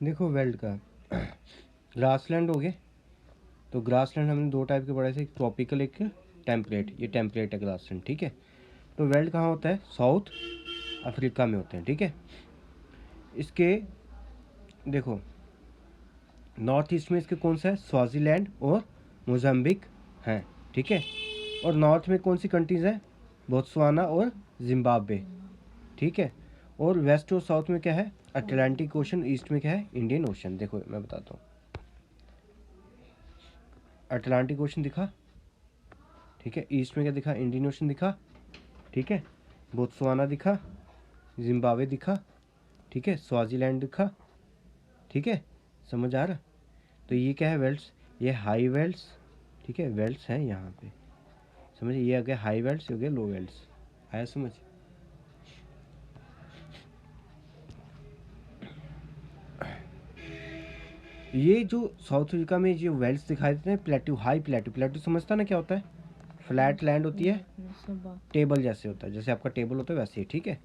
देखो वेल्ड का ग्रासलैंड हो गए। तो ग्रासलैंड हमने दो टाइप के पढ़े थे, एक ट्रॉपिकल एक टेम्परेट। ये टेम्परेट है ग्रासलैंड, ठीक है। तो वेल्ड कहाँ होता है? साउथ अफ्रीका में होते हैं, ठीक है। इसके देखो नॉर्थ ईस्ट में इसके कौन सा है? स्वाजीलैंड और मोजाम्बिक हैं, ठीक है। और नॉर्थ में कौन सी कंट्रीज़ हैं? बोत्सवाना और जिम्बाब्वे, ठीक है। और वेस्ट और साउथ में क्या है? Atlantic ocean. ईस्ट में क्या है? Indian ocean. देखो मैं बताता हूँ, अटलांटिक ओशन दिखा, ठीक है। ईस्ट में क्या दिखा? इंडियन ओशन दिखा, ठीक है। बोत्सवाना दिखा, जिम्बाब्वे दिखा, ठीक है। स्वाजीलैंड दिखा, ठीक है। समझ आ रहा? तो ये क्या है? वेल्ट्स। ये हाई वेल्ट्स, ठीक है। वेल्ट्स हैं यहाँ पे, समझिए। ये हो गया हाई वेल्ट्स, ये हो गया लो वेल्ट्स। आया समझ? ये जो साउथ अफ्रीका में जो वेल्ट्स दिखाई देते हैं, प्लेट्यू, हाई प्लेट्यू। प्लेट्यू समझता ना क्या होता है? फ्लैट लैंड होती है, टेबल जैसे होता है, जैसे आपका टेबल होता है वैसे ही, ठीक है।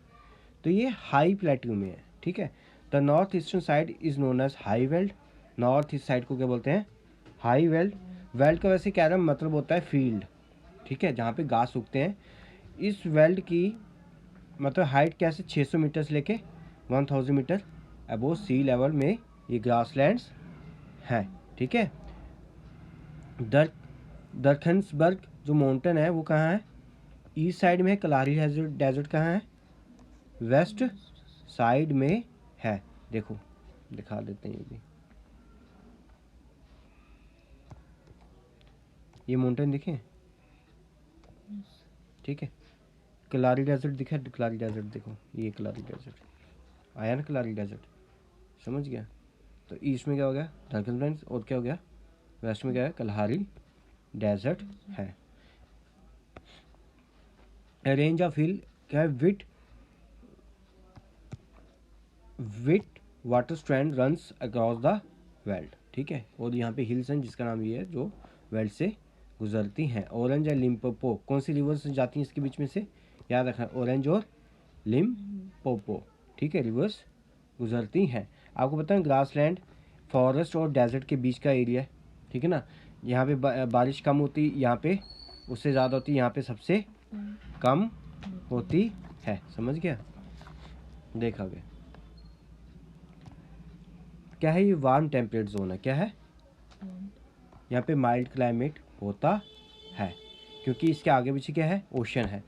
तो ये हाई प्लेट्यू में है, ठीक है। The north eastern side is known as high veld. North east side को क्या बोलते हैं? High weld. वेल्ड का वैसे कह रहा मतलब होता है फील्ड, ठीक है, जहाँ पे घास उगते हैं। इस वेल्ड की मतलब हाइट कैसे? 600 मीटर से लेके 1000 मीटर अबोव सी लेवल में ये ग्रासलैंड्स हैं, ठीक है। दरखन्सबर्ग जो माउंटेन है वो कहाँ है? ईस्ट साइड में है। कलारी डेजर्ट कहाँ है? वेस्ट साइड में है। देखो दिखा देते हैं, ये भी ये माउंटेन दिखे, ठीक है। कलारी डेजर्ट दिखा? कलारी डेजर्ट देखो, ये कलारी डेजर्ट आया ना, कलारी डेजर्ट, समझ गया। तो ईस्ट में क्या हो गया? दरखन, और क्या हो गया? वेस्ट में क्या है? कलहारी डेजर्ट है। रेंज ऑफ हिल क्या है? Witwatersrand runs across the veld, ठीक है। और यहाँ पे हिल्स हैं जिसका नाम ये है जो वेल्ट से गुजरती हैं। ऑरेंज या लिम्पोपो, कौन सी रिवर्स जाती हैं इसके बीच में से? याद रखना, ऑरेंज और लिम्पोपो, ठीक है, रिवर्स गुजरती हैं। आपको पता है ग्रासलैंड फॉरेस्ट और डेजर्ट के बीच का एरिया है, ठीक है ना। यहाँ पे बारिश कम होती, यहाँ पे उससे ज़्यादा होती, यहाँ पे सबसे कम होती है, समझ गया? देखा गया क्या है? ये वार्म टेम्परेट जोन है। क्या है? यहाँ पे माइल्ड क्लाइमेट होता है, क्योंकि इसके आगे पीछे क्या है? ओशन है।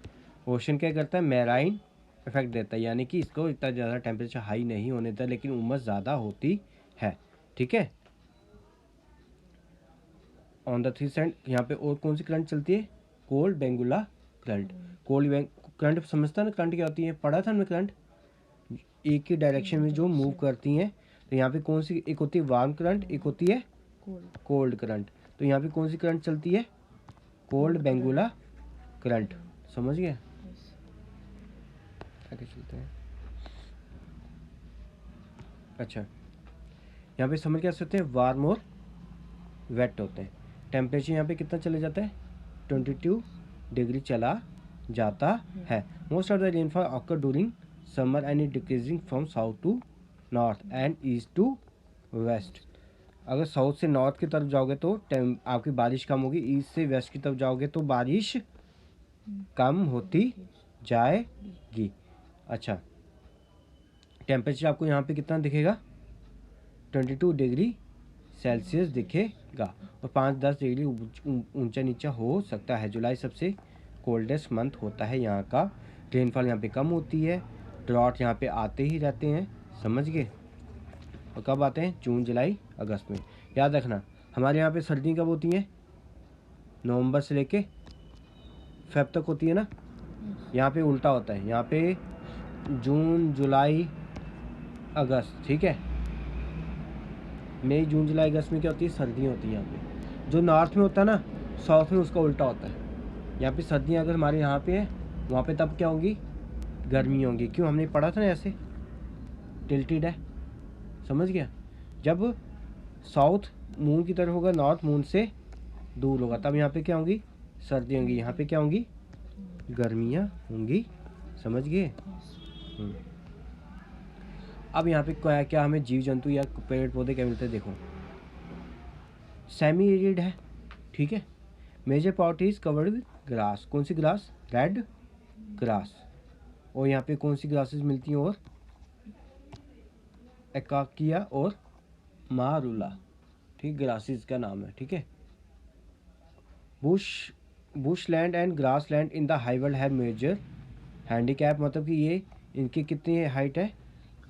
ओशन क्या करता है? मैराइन इफेक्ट देता है, यानी कि इसको इतना ज़्यादा टेम्परेचर हाई नहीं होने देता, लेकिन उमस ज़्यादा होती है, ठीक है। ऑन द थ्री साइड यहाँ पे और कौन सी करंट चलती है? Cold Benguela current. Cold current समझता ना? करंट क्या होती है? पढ़ा था हमने करंट, एक ही डायरेक्शन में जो मूव करती हैं। तो यहाँ पे कौन सी? एक होती है वार्म करंट, एक होती है कोल्ड करंट। तो यहाँ पे कौन सी करंट चलती है? कोल्ड बेंगुला करंट, समझ गए? आगे चलते हैं। अच्छा, यहाँ पे समझ क्या सकते हैं? वार्म और वेट होते हैं। टेम्परेचर यहाँ पे कितना चले जाता है? 22 डिग्री चला जाता है। Most of the rainfall occur during summer and it decreasing from south to north and east to west. अगर साउथ से नॉर्थ की तरफ जाओगे तो आपकी बारिश कम होगी, ईस्ट से वेस्ट की तरफ जाओगे तो बारिश कम होती जाएगी। अच्छा, टेम्परेचर आपको यहाँ पे कितना दिखेगा? 22 डिग्री सेल्सियस दिखेगा, और 5-10 डिग्री ऊंचा नीचा हो सकता है। जुलाई सबसे कोल्डेस्ट मंथ होता है यहाँ का। रेनफॉल यहाँ पे कम होती है। ड्रॉट यहाँ पे आते ही रहते हैं, समझ गए? और कब आते हैं? जून जुलाई अगस्त में। याद रखना, हमारे यहाँ पे सर्दी कब होती हैं? नवंबर से लेके फेब तक होती है ना। यहाँ पे उल्टा होता है, यहाँ पे जून जुलाई अगस्त, ठीक है। मई जून जुलाई अगस्त में क्या होती है? सर्दियाँ होती हैं यहाँ पे। जो नॉर्थ में होता है ना, साउथ में उसका उल्टा होता है। यहाँ पे सर्दियाँ अगर हमारे यहाँ पे है, वहाँ पे तब क्या होंगी? गर्मी होंगी। क्यों? हमने पढ़ा था ना, ऐसे टिल्टेड है, समझ गया। जब साउथ मून की तरफ होगा, नॉर्थ मून से दूर होगा, तब यहाँ पे क्या होंगी? सर्दी होंगी। यहाँ पे क्या होंगी? गर्मियाँ होंगी, समझ गए? अब यहाँ पे क्या क्या हमें जीव जंतु या पेड़ पौधे क्या मिलते हैं, देखो सेमी एरिड है, ठीक है। Major part is covered with grass, कौन सी ग्रास, रेड ग्रास। और यहाँ पे कौन सी ग्रासेस मिलती हैं, और एकाकिया और मारूला, ठीक, ग्रासेस का नाम है, ठीक है। Bush land and grass land in the highveld have major handicap, मतलब कि ये इनकी कितनी हाइट है,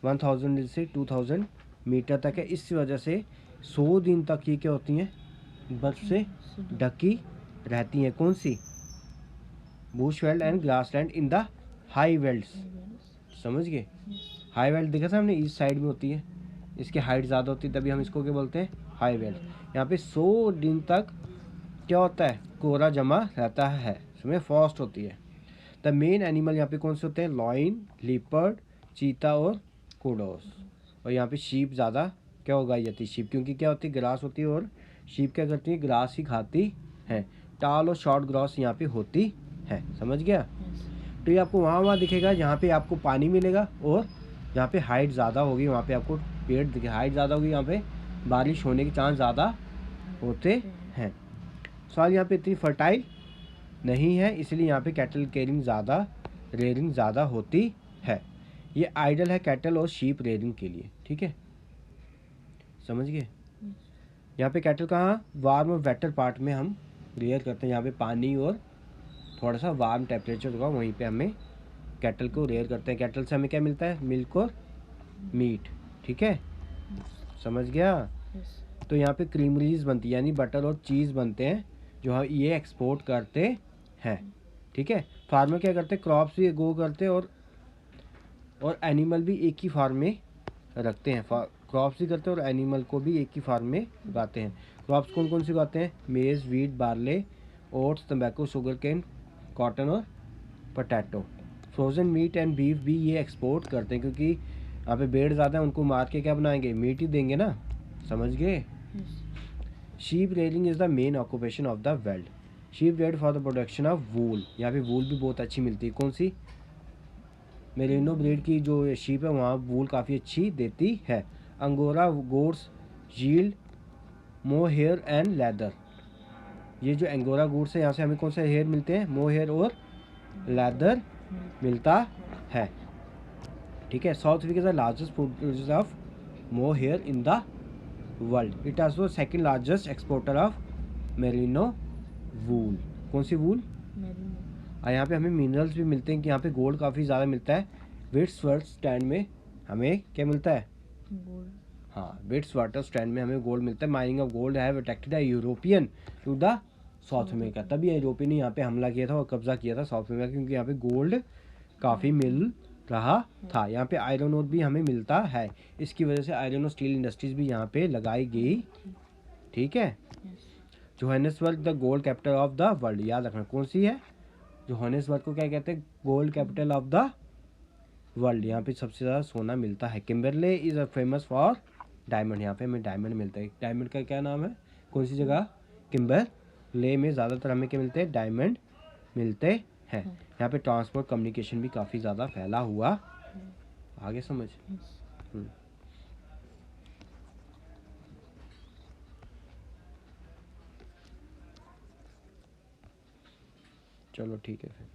1000 से 2000 मीटर तक है। इस वजह से 100 दिन तक ये क्या होती हैं, बर्फ से ढकी रहती हैं। कौन सी, bush veld and grass land in the high velds, समझ गए। हाई वेल्ड देखा था हमने, ईस्ट साइड में होती है, इसकी हाइट ज़्यादा होती है, तभी हम इसको क्या बोलते हैं, हाई वेल्ड। यहाँ पे 100 दिन तक क्या होता है, कोहरा जमा रहता है, इसमें फॉस्ट होती है। द मेन एनिमल यहाँ पे कौन से होते हैं, लॉइन, लिपर्ड, चीता और कोडोस। और यहाँ पे शीप ज़्यादा क्या उगाई जाती है, शीप, क्योंकि क्या होती है, ग्रास होती है, और शीप क्या करती है, ग्रास ही खाती है। टाल और शॉर्ट ग्रास यहाँ पे होती है, समझ गया। तो ये आपको वहाँ दिखेगा जहाँ पे आपको पानी मिलेगा, और जहाँ पे हाइट ज़्यादा होगी वहाँ पे आपको पेड़ दिखे। हाइट ज़्यादा होगी यहाँ पे बारिश होने के चांस ज़्यादा होते हैं। सॉइल यहाँ पे इतनी फर्टाइल नहीं है, इसलिए यहाँ पे कैटल केयरिंग ज़्यादा, रेयरिंग ज़्यादा होती है। ये आइडल है कैटल और शीप रेयरिंग के लिए, ठीक है, समझ गए। यहाँ पे कैटल कहाँ, वार्म और वेटर पार्ट में हम रेयर करते हैं, यहाँ पे पानी और थोड़ा सा वार्म टेम्परेचर होगा, वहीं पे हमें कैटल को रेयर करते हैं। कैटल से हमें क्या मिलता है, मिल्क और मीट, ठीक है, समझ गया। तो यहाँ पे क्रीमरीज बनती है, यानी बटर और चीज़ बनते हैं, जो हम ये एक्सपोर्ट करते हैं, ठीक है। फार्मर क्या करते हैं, क्रॉप्स भी ग्रो करते हैं, और एनिमल भी एक ही फार्म में रखते हैं। क्रॉप्स भी करते हैं और एनिमल को भी एक ही फार्म में उगाते हैं। क्रॉप्स कौन कौन सी उगाते हैं, मेज, वीट, बार्ले, ओट्स, तंबाकू, शुगर केन, कॉटन और potato. Frozen meet and beef भी ये एक्सपोर्ट करते हैं, क्योंकि यहाँ पे भेड़ ज़्यादा है, उनको मार के क्या बनाएंगे, मीट ही देंगे ना, समझ गए। Sheep rearing is the main occupation of the world. Sheep reared for the production of wool, यहाँ पे वूल भी बहुत अच्छी मिलती है। कौन सी, मेरिनो ब्रीड की जो शीप है वहाँ वूल काफ़ी अच्छी देती है। Angora goats yield more hair and leather, ये जो अंगोरा गोट्स है यहाँ से हमें कौन से हेयर मिलते हैं, मोर हेयर और लेदर मिलता है, ठीक है। South Africa is the largest producer of mohair in the world. It also second largest exporter of merino wool, कौन सी वूल, और यहाँ पे हमें मिनरल्स भी मिलते हैं, कि यहाँ पे गोल्ड काफ़ी ज़्यादा मिलता है। विट्सवर्थ स्टैंड में हमें क्या मिलता है, गोल्ड, हाँ, विट्सवर्थ स्टैंड में हमें गोल्ड मिलता है। Mining of gold have attracted the European to the South America, तभी यूरोपियन ने यहाँ पे हमला किया था और कब्जा किया था साउथ अमेरिका, क्योंकि यहाँ पे गोल्ड काफ़ी मिल रहा था। यहाँ पे आयरन ओर भी हमें मिलता है, इसकी वजह से आयरन और स्टील इंडस्ट्रीज भी यहाँ पे लगाई गई, ठीक है। Johannesburg the gold capital of the world, याद रखना कौन सी है, जोहानिसबर्ग को क्या कहते हैं, gold capital of the world. यहाँ पे सबसे ज़्यादा सोना मिलता है। Kimberley is famous for diamond, यहाँ पे हमें डायमंड मिलता है। डायमंड का क्या नाम है, कौन सी जगह, किम्बरले में ज़्यादातर हमें क्या मिलते हैं, डायमंड मिलते हैं। यहाँ पे ट्रांसपोर्ट कम्युनिकेशन भी काफ़ी ज़्यादा फैला हुआ, आगे समझ। चलो ठीक है फिर।